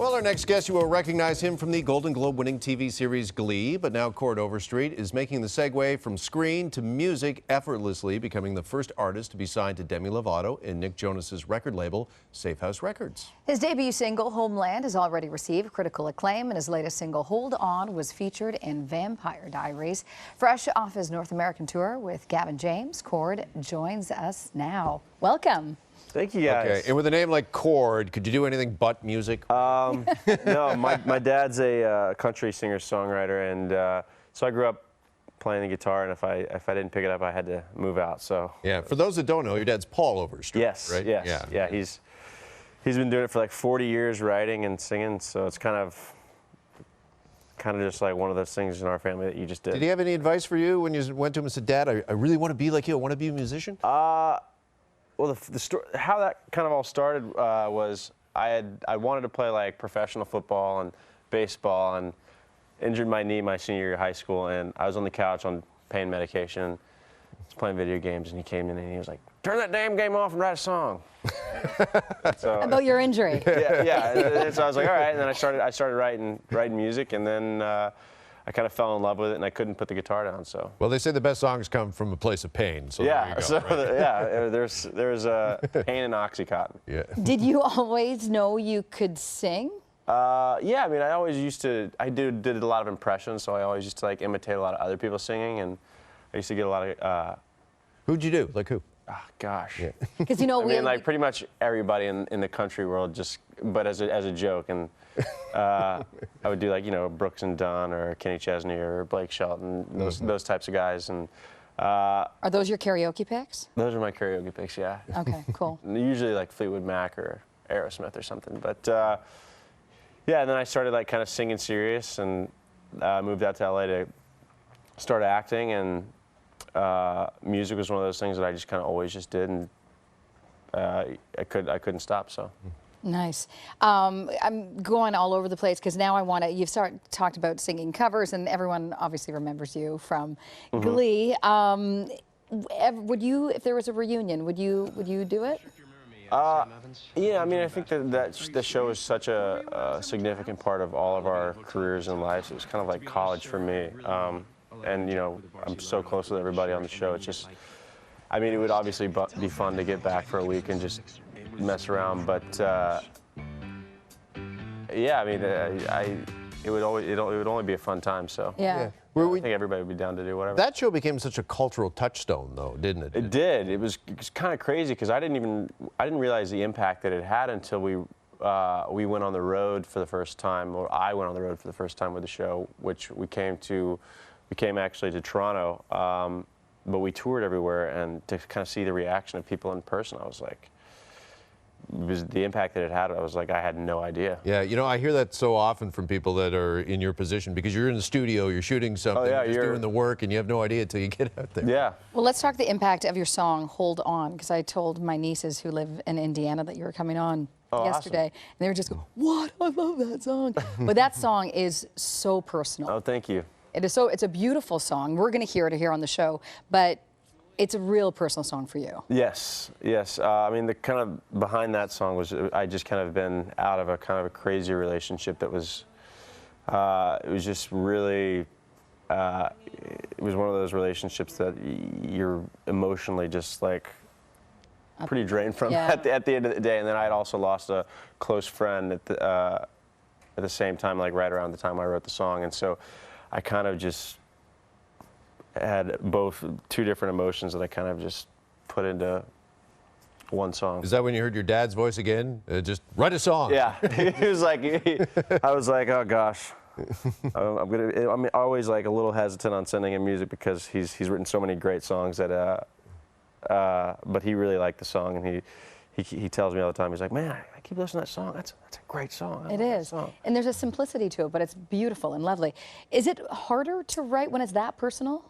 Well, our next guest, you will recognize him from the Golden Globe-winning TV series Glee, but now Chord Overstreet is making the segue from screen to music effortlessly, becoming the first artist to be signed to Demi Lovato in Nick Jonas's record label, Safe House Records. His debut single, Homeland, has already received critical acclaim, and his latest single, Hold On, was featured in Vampire Diaries. Fresh off his North American tour with Gavin James, Chord joins us now. Welcome. Thank you, guys. Okay, and with a name like Chord, could you do anything but music? No, my dad's a country singer-songwriter, and so I grew up playing the guitar, and if I didn't pick it up, I had to move out. So Yeah, for those that don't know, your dad's Paul Overstreet, yes, right? yes, yeah. He's been doing it for like 40 years, writing and singing. So it's kind of just like one of those things in our family that you just did. Did he have any advice for you when you went to him and said, "Dad, I really want to be like you. I want to be a musician"? Well, the story, how that kind of all started was I wanted to play like professional football and baseball, and injured my knee my senior year of high school, and I was on the couch on pain medication, and I was playing video games, and he came in and he was like, "Turn that damn game off and write a song." So, About your injury. yeah. And so I was like, all right, and then I started writing music, and then I kind of fell in love with it, and I couldn't put the guitar down. So. Well, they say the best songs come from a place of pain. So Yeah. there you go, So right? yeah, there's pain and OxyContin. Yeah. Did you always know you could sing? Yeah, I mean, I always used to. I did a lot of impressions, so I always used to like imitate a lot of other people singing, and I used to get a lot of. Who'd you do? Like who? Oh, gosh. Yeah. Because you know I mean, like pretty much everybody in the country world, but as a joke, and I would do like Brooks and Dunn or Kenny Chesney or Blake Shelton, those types of guys, and. Are those your karaoke picks? Those are my karaoke picks, yeah. Okay, cool. Usually like Fleetwood Mac or Aerosmith or something, but yeah. And then I started like kind of singing serious, and moved out to LA to start acting, and music was one of those things that I just kind of always just did, and I couldn't stop. So. Nice. I'm going all over the place because now I want to. You've talked about singing covers, and everyone obviously remembers you from Glee. Would you, if there was a reunion, would you do it? Yeah, I mean, I think that the show is such a significant part of all of our careers and lives. It was kind of like college for me, and I'm so close with everybody on the show. It's just, I mean, it would obviously be fun to get back for a week and just mess around, but yeah, I mean, it would only be a fun time. So Yeah. I think everybody would be down to do whatever. That show became such a cultural touchstone, though, didn't it? It did. It was kind of crazy because I didn't realize the impact that it had until we went on the road for the first time, or I went on the road for the first time with the show, which we came actually to Toronto, but we toured everywhere, and to kind of see the reaction of people in person, I was like, the impact that it had, I was like, I had no idea. Yeah, I hear that so often from people that are in your position, because you're in the studio, you're shooting something, you're just doing the work, and you have no idea until you get out there. Yeah. Well, let's talk the impact of your song, Hold On, because I told my nieces who live in Indiana that you were coming on yesterday, awesome. and they were just going, "What? I love that song." But that song is so personal. Oh, thank you. It is it's a beautiful song. We're going to hear it here on the show, but it's a real personal song for you. Yes, yes. I mean, the kind of behind that song was I just kind of been out of a kind of a crazy relationship that was, it was just really, it was one of those relationships that you're emotionally just like pretty drained from at the end of the day. And then I had also lost a close friend at the same time, like right around the time I wrote the song. And so I kind of just had two different emotions that I kind of just put into one song. Is that when you heard your dad's voice again? Just write a song. Yeah, he was like, I was like, oh gosh, I'm always like a little hesitant on sending him music because he's written so many great songs that, but he really liked the song, and he tells me all the time, he's like, man, I keep listening to that song. That's a great song. It is, and there's a simplicity to it, but it's beautiful and lovely. Is it harder to write when it's that personal?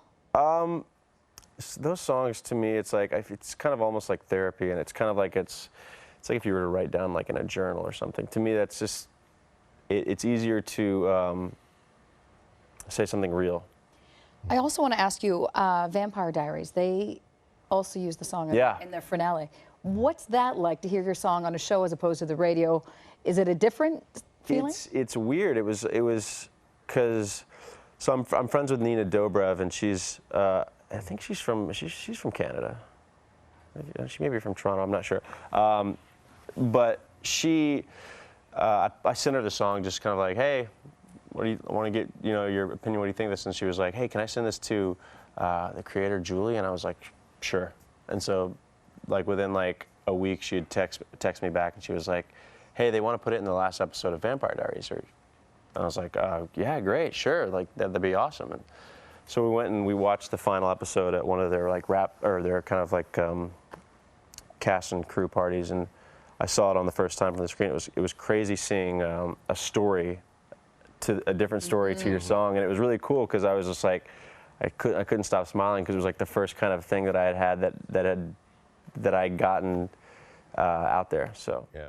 Those songs, to me, it's like it's kind of almost like therapy, and it's kind of like it's like if you were to write down like in a journal or something. To me, that's just it's easier to say something real. I also want to ask you, Vampire Diaries. They also use the song in their finale. What's that like to hear your song on a show as opposed to the radio? Is it a different feeling? It's weird. It was because so I'm friends with Nina Dobrev, and she's I think she's from Canada. She may be from Toronto. I'm not sure. But she, I sent her the song, just kind of like, hey, what do you I want to get your opinion? What do you think of this? And she was like, hey, can I send this to the creator Julie? And I was like, sure. And so, like within like a week, she'd text me back, and she was like, hey, they want to put it in the last episode of Vampire Diaries. And I was like, yeah, great, sure, like that'd be awesome. And so we went and we watched the final episode at one of their like their kind of like cast and crew parties, and I saw it on the first time from the screen. It was crazy seeing a different story to your song, and it was really cool because I was just like, I couldn't stop smiling because it was like the first kind of thing that I had that I'd gotten out there. So yeah.